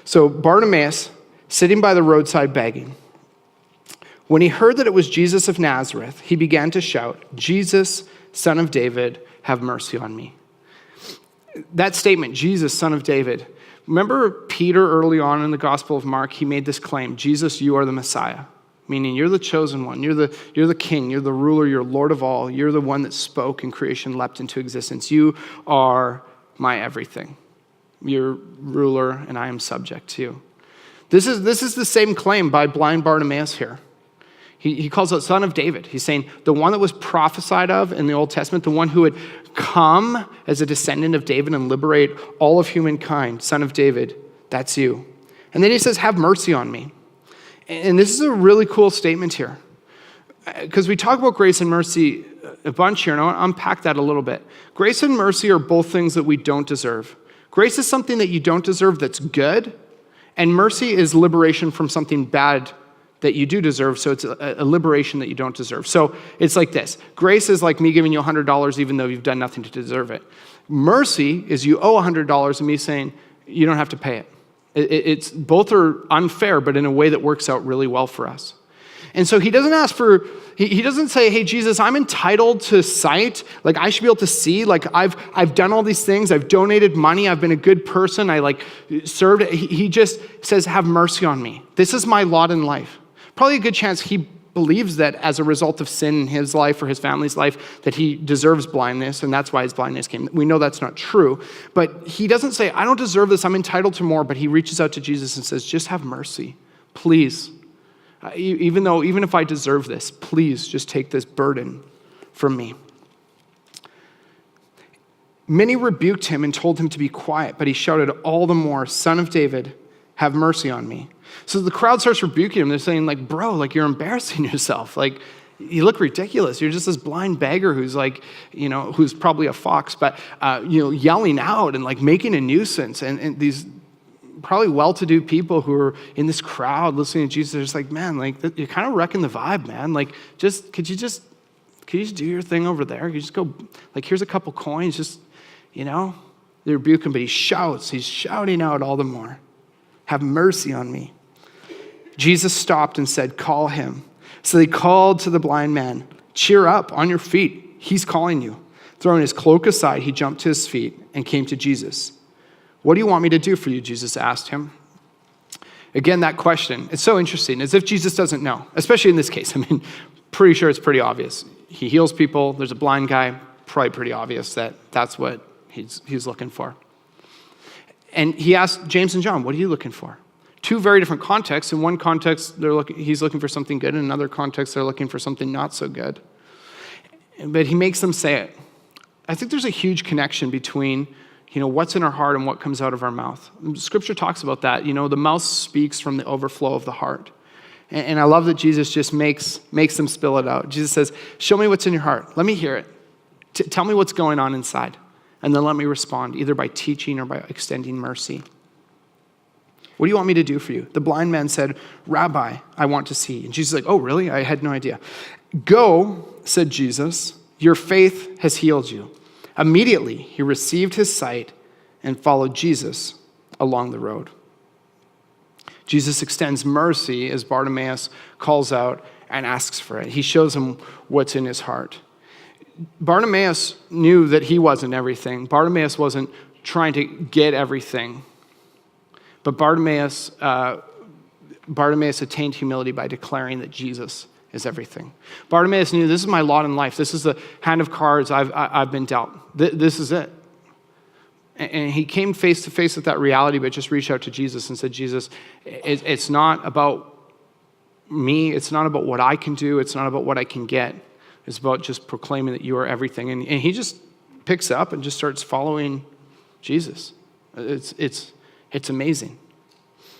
So Bartimaeus, sitting by the roadside begging, when he heard that it was Jesus of Nazareth, he began to shout, "Jesus, Son of David, have mercy on me." That statement, Jesus, Son of David, remember Peter early on in the Gospel of Mark, he made this claim, Jesus, you are the Messiah, meaning you're the chosen one, you're the king, you're the ruler, you're Lord of all, you're the one that spoke and creation leapt into existence. You are my everything. You're ruler and I am subject to you. This is the same claim by blind Bartimaeus here. He calls it Son of David. He's saying the one that was prophesied of in the Old Testament, the one who would come as a descendant of David and liberate all of humankind, Son of David, that's you. And then he says, have mercy on me. And this is a really cool statement here. Because we talk about grace and mercy a bunch here, and I want to unpack that a little bit. Grace and mercy are both things that we don't deserve. Grace is something that you don't deserve that's good, and mercy is liberation from something bad that you do deserve, so it's a liberation that you don't deserve. So it's like this. Grace is like me giving you $100 even though you've done nothing to deserve it. Mercy is you owe $100 and me saying, you don't have to pay it. It's both are unfair, but in a way that works out really well for us. And so he doesn't ask for, he doesn't say, hey, Jesus, I'm entitled to sight. Like I should be able to see. Like I've done all these things. I've donated money. I've been a good person. I served. He just says, have mercy on me. This is my lot in life. Probably a good chance he believes that as a result of sin in his life or his family's life, that he deserves blindness, and that's why his blindness came. We know that's not true, but he doesn't say, I don't deserve this, I'm entitled to more, but he reaches out to Jesus and says, just have mercy, please. Even if I deserve this, please just take this burden from me. Many rebuked him and told him to be quiet, but he shouted all the more, Son of David, have mercy on me. So the crowd starts rebuking him. They're saying, like, bro, like, you're embarrassing yourself. Like, you look ridiculous. You're just this blind beggar who's like, who's probably a fox, but, yelling out and like making a nuisance. And these probably well-to-do people who are in this crowd listening to Jesus, they're just like, man, like, you're kind of wrecking the vibe, man. Like, could you just do your thing over there? Could you just go, like, here's a couple coins, just, they rebuke him, but he's shouting out all the more. Have mercy on me. Jesus stopped and said, call him. So they called to the blind man, cheer up, on your feet. He's calling you. Throwing his cloak aside, he jumped to his feet and came to Jesus. What do you want me to do for you? Jesus asked him. Again, that question, it's so interesting, as if Jesus doesn't know, especially in this case. I mean, pretty sure it's pretty obvious. He heals people. There's a blind guy. Probably pretty obvious that that's what he's looking for. And he asked James and John, what are you looking for? Two very different contexts. In one context, he's looking for something good. In another context, they're looking for something not so good. But he makes them say it. I think there's a huge connection between, what's in our heart and what comes out of our mouth. Scripture talks about that. The mouth speaks from the overflow of the heart. And I love that Jesus just makes them spill it out. Jesus says, show me what's in your heart. Let me hear it. Tell me what's going on inside. And then let me respond, either by teaching or by extending mercy. What do you want me to do for you? The blind man said, Rabbi, I want to see. And Jesus is like, oh, really? I had no idea. Go, said Jesus, your faith has healed you. Immediately, he received his sight and followed Jesus along the road. Jesus extends mercy as Bartimaeus calls out and asks for it. He shows him what's in his heart. Bartimaeus knew that he wasn't everything. Bartimaeus wasn't trying to get everything. But Bartimaeus attained humility by declaring that Jesus is everything. Bartimaeus knew, this is my lot in life. This is the hand of cards I've been dealt. This is it. And he came face to face with that reality, but just reached out to Jesus and said, Jesus, it's not about me. It's not about what I can do. It's not about what I can get. It's about just proclaiming that you are everything. And he just picks up and just starts following Jesus. It's amazing.